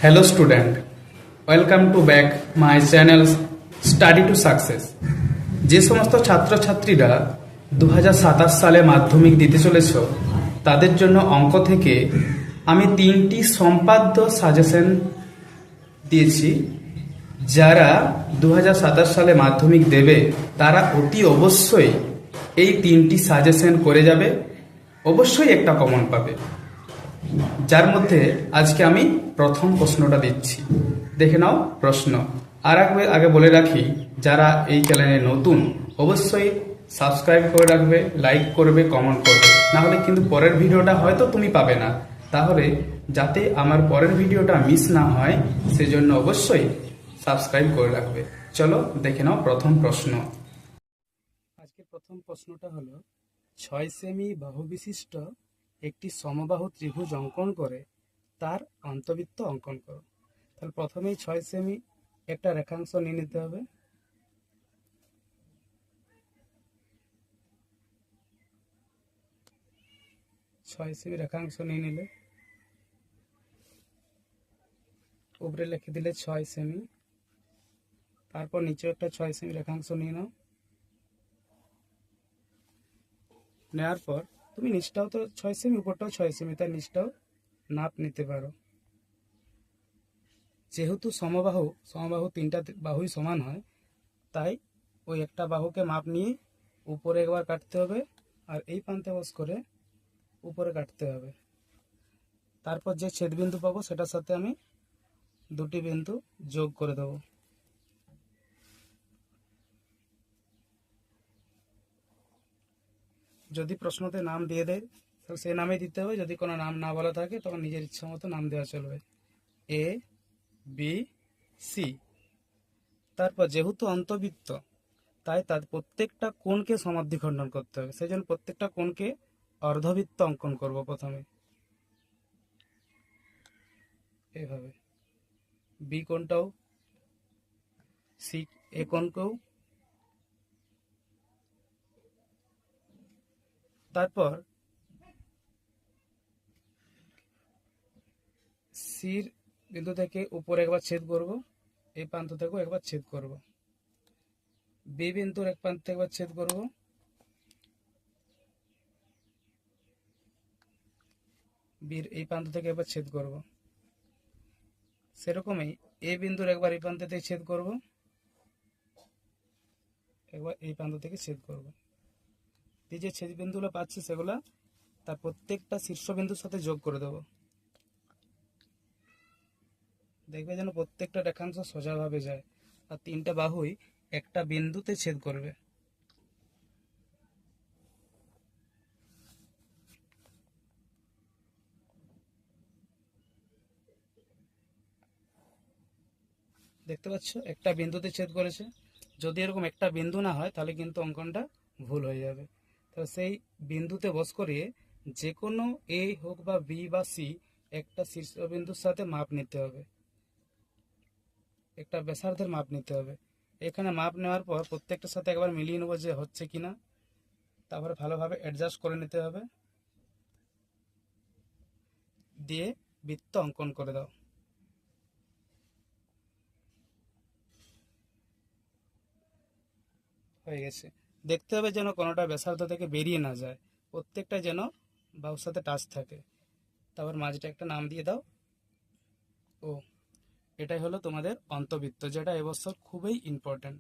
Hello student, welcome to back my channel Study to Success। যে সমস্ত ছাত্রছাত্রীরা 2027 সালে মাধ্যমিক দিতে চলেছ তাদের জন্য অঙ্ক থেকে আমি 3টি সম্পাদ্য সাজেশন দিয়েছি। যারা 2027 সালে মাধ্যমিক দেবে তারা অতি অবশ্যই এই 3টি সাজেশন করে যাবে, অবশ্যই একটা কমন পাবে। যার মধ্যে আজকে আমি প্রথম প্রশ্নটা দিচ্ছি, দেখে নাও প্রশ্ন। আর আগে বলে রাখি, যারা এই চ্যানেলে নতুন অবশ্যই সাবস্ক্রাইব করে রাখবে, লাইক করবে, কমেন্ট করবে, না হলে কিন্তু পরের ভিডিওটা হয়তো তুমি পাবে না। তাহলে যাতে আমার পরের ভিডিওটা মিস না হয় সেজন্য অবশ্যই সাবস্ক্রাইব করে রাখবে। চলো দেখে নাও প্রথম প্রশ্ন। আজকে প্রথম প্রশ্নটা হলো 6 সেমি বাহু বিশিষ্ট একটি সমবাহু ত্রিভুজ অঙ্কন করে তার অন্তবৃত্ত অঙ্কন করো। তাহলে প্রথমেই 6 সেমি একটা রেখাংশ নিয়ে নিতে হবে। ছয় সেমি রেখাংশ নিয়ে নিলে উপরে লিখে দিলে 6 সেমি, তারপর নিচে একটা 6 সেমি রেখাংশ নিয়ে নাও। নেওয়ার পর তুমি নিচটাও তো 6 সেমি, উপরটাও 6 সেমি, তার নিচটাও নাপ নিতে পারো। যেহেতু সমবাহু 3টা বাহুই সমান হয়, তাই ওই একটা বাহুকে মাপ নিয়ে উপরে একবার কাটতে হবে আর এই প্রান্তে বস করে উপরে কাটতে হবে। তারপর যে ছেদবিন্দু পাবো সেটার সাথে আমি 2টি বিন্দু যোগ করে দেবো। যদি প্রশ্নতে নাম দিয়ে দেয় তাহলে সেই নামে দিতে হবে, যদি কোনো নাম না বলা থাকে তখন নিজের ইচ্ছা মতো নাম দেওয়া চলবে, এ বি সি। তারপর যেহেতু অন্তবৃত্ত তাই তার প্রত্যেকটা কোণকে সমাদ্বিখণ্ডন করতে হবে, সেই জন্য প্রত্যেকটা কোণকে অর্ধবৃত্ত অঙ্কন করব প্রথমে এভাবে। বি কোণটাও, সি এ কোণকেও। তারপর সির বিন্দু থেকে উপরে একবার ছেদ করব, এই প্রান্ত থেকেও একবার ছেদ করব। বি বিন্দুর এক প্রান্ত থেকে একবার ছেদ করব, বির এই প্রান্ত থেকে একবার ছেদ করব। সেরকমই এ বিন্দুর একবার এই প্রান্ত থেকে ছেদ করব, একবার এই প্রান্ত থেকে ছেদ করব। এই যে ছেদ বিন্দুগুলো পাচ্ছি সেগুলা তার প্রত্যেকটা শীর্ষবিন্দুর সাথে যোগ করে দেব। দেখবে যেন প্রত্যেকটা রেখাংশ সোজাভাবে যায় আর 3টা বাহুই একটা বিন্দুতে ছেদ করবে। দেখতে পাচ্ছ একটা বিন্দুতে ছেদ করেছে। যদি এরকম একটা বিন্দু না হয় তাহলে কিন্তু অঙ্কনটা ভুল হয়ে যাবে। তো সেই বিন্দুতে বস করিয়ে যে কোনো এ হোক বা বি বা সি একটা শীর্ষবিন্দুর সাথে মাপ নিতে হবে, একটা ব্যাসার্ধের মাপ নিতে হবে। এখানে মাপ নেওয়ার পর প্রত্যেকটার সাথে একবার মিলিয়ে নেবো যে হচ্ছে কিনা, তারপরে ভালোভাবে অ্যাডজাস্ট করে নিতে হবে, দিয়ে বৃত্ত অঙ্কন করে দাও। হয়ে গেছে। দেখতে হবে যেন কোনোটা ব্যাসার্ধ থেকে বেরিয়ে না যায়, প্রত্যেকটা যেন বাহুর সাথে টাচ থাকে। তারপর মাঝটা একটা নাম দিয়ে দাও ও। এটাই হলো তোমাদের অন্তবৃত্ত, যেটা এবছর খুবই ইম্পর্ট্যান্ট।